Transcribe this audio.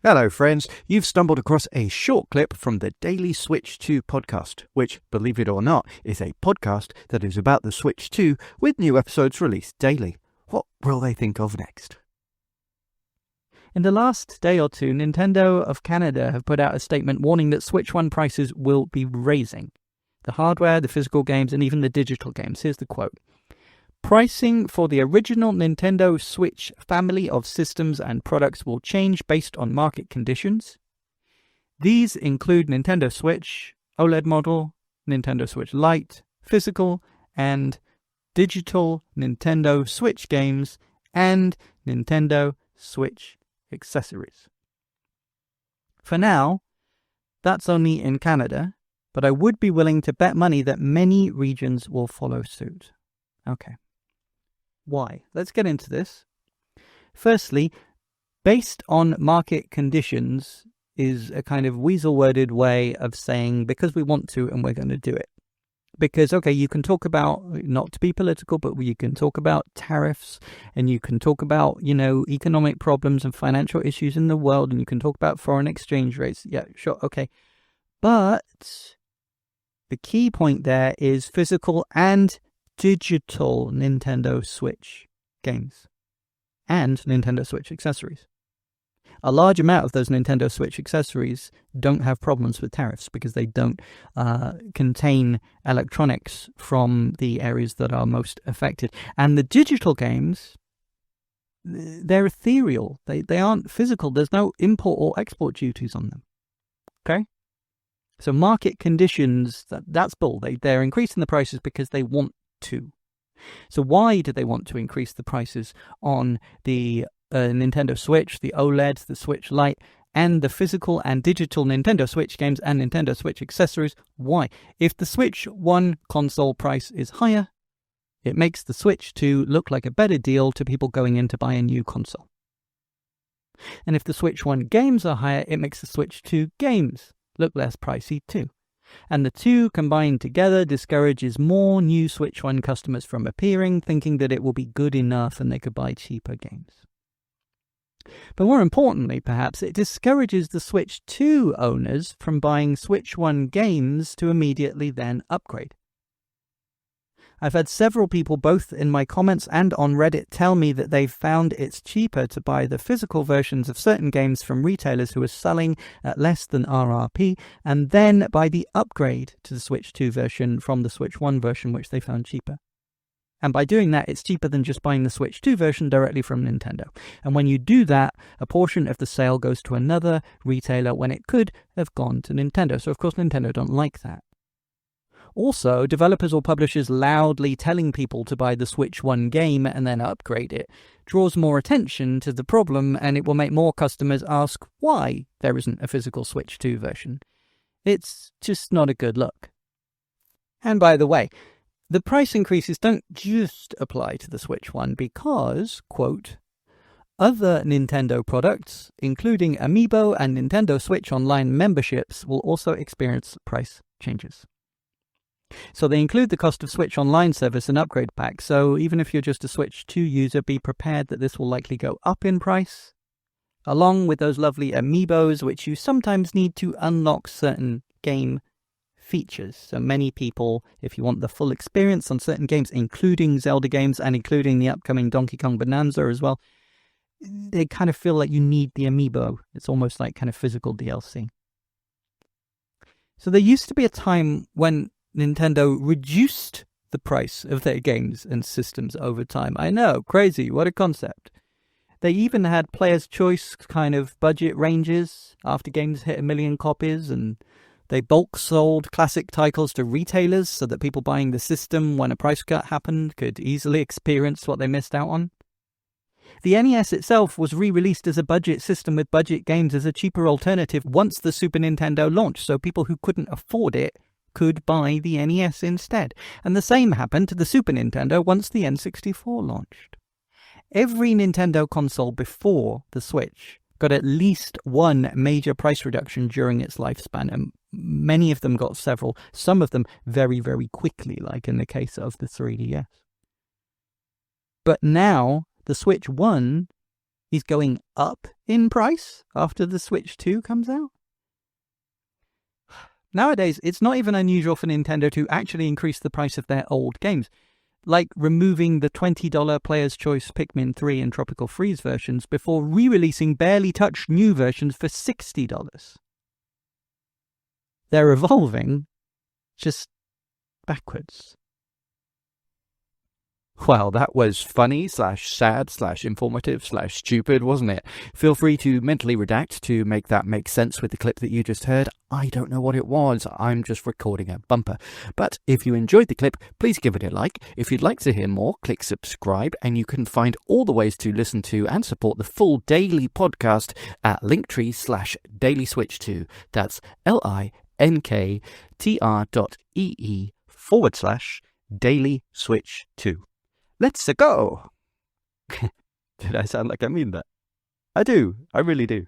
Hello friends, you've stumbled across a short clip from the Daily Switch 2 podcast, which, believe it or not, is a podcast that is about the Switch 2 with new episodes released daily. What will they think of next? In the last day or two, Nintendo of Canada have put out a statement warning that Switch 1 prices will be raising. The hardware, the physical games, and even the digital games. Here's the quote. Pricing for the original Nintendo Switch family of systems and products will change based on market conditions. These include Nintendo Switch, OLED model, Nintendo Switch Lite, physical and digital Nintendo Switch games, and Nintendo Switch accessories. For now, that's only in Canada, but I would be willing to bet money that many regions will follow suit. Okay. Why? Let's get into this. Firstly, based on market conditions is a kind of weasel-worded way of saying because we want to and we're going to do it. Because, okay, you can talk about, not to be political, but you can talk about tariffs and you can talk about, economic problems and financial issues in the world and you can talk about foreign exchange rates. Yeah, sure, okay. But the key point there is physical and digital Nintendo Switch games and Nintendo Switch accessories. A large amount of those Nintendo Switch accessories don't have problems with tariffs because they don't contain electronics from the areas that are most affected. And the digital games, they're ethereal. They aren't physical. There's no import or export duties on them. Okay? So market conditions, that's bull. They're increasing the prices because they want to. So why do they want to increase the prices on the Nintendo Switch, the OLED, the Switch Lite, and the physical and digital Nintendo Switch games and Nintendo Switch accessories? Why? If the Switch 1 console price is higher, it makes the Switch 2 look like a better deal to people going in to buy a new console. And if the Switch 1 games are higher, it makes the Switch 2 games look less pricey too. And the two combined together discourages more new Switch 1 customers from appearing, thinking that it will be good enough and they could buy cheaper games. But more importantly, perhaps, it discourages the Switch 2 owners from buying Switch 1 games to immediately then upgrade. I've had several people, both in my comments and on Reddit, tell me that they've found it's cheaper to buy the physical versions of certain games from retailers who are selling at less than RRP, and then buy the upgrade to the Switch 2 version from the Switch 1 version, which they found cheaper. And by doing that, it's cheaper than just buying the Switch 2 version directly from Nintendo. And when you do that, a portion of the sale goes to another retailer when it could have gone to Nintendo. So, of course, Nintendo don't like that. Also, developers or publishers loudly telling people to buy the Switch 1 game and then upgrade it draws more attention to the problem, and it will make more customers ask why there isn't a physical Switch 2 version. It's just not a good look. And by the way, the price increases don't just apply to the Switch 1 because, quote, other Nintendo products, including Amiibo and Nintendo Switch Online memberships, will also experience price changes. So they include the cost of Switch Online service and upgrade pack. So even if you're just a Switch 2 user, be prepared that this will likely go up in price, along with those lovely Amiibos, which you sometimes need to unlock certain game features. So many people, if you want the full experience on certain games, including Zelda games and including the upcoming Donkey Kong Bonanza as well, they kind of feel like you need the Amiibo. It's almost like kind of physical DLC. So there used to be a time when Nintendo reduced the price of their games and systems over time. I know, crazy, what a concept. They even had player's choice kind of budget ranges after games hit 1 million copies, and they bulk sold classic titles to retailers so that people buying the system when a price cut happened could easily experience what they missed out on. The NES itself was re-released as a budget system with budget games as a cheaper alternative once the Super Nintendo launched, so people who couldn't afford it could buy the NES instead. And the same happened to the Super Nintendo once the N64 launched. Every Nintendo console before the Switch got at least one major price reduction during its lifespan, and many of them got several, some of them very, very quickly, like in the case of the 3DS. But now, the Switch 1 He's going up in price after the Switch 2 comes out? Nowadays, it's not even unusual for Nintendo to actually increase the price of their old games, like removing the $20 Player's Choice Pikmin 3 and Tropical Freeze versions before re-releasing barely touched new versions for $60. They're evolving, just backwards. Well, that was funny /sad /informative /stupid, wasn't it? Feel free to mentally redact to make that make sense with the clip that you just heard. I don't know what it was. I'm just recording a bumper. But if you enjoyed the clip, please give it a like. If you'd like to hear more, click subscribe, and you can find all the ways to listen to and support the full daily podcast at linktree/dailyswitch2. That's linktr.ee/dailyswitch2. Let's go! Did I sound like I mean that? I do. I really do.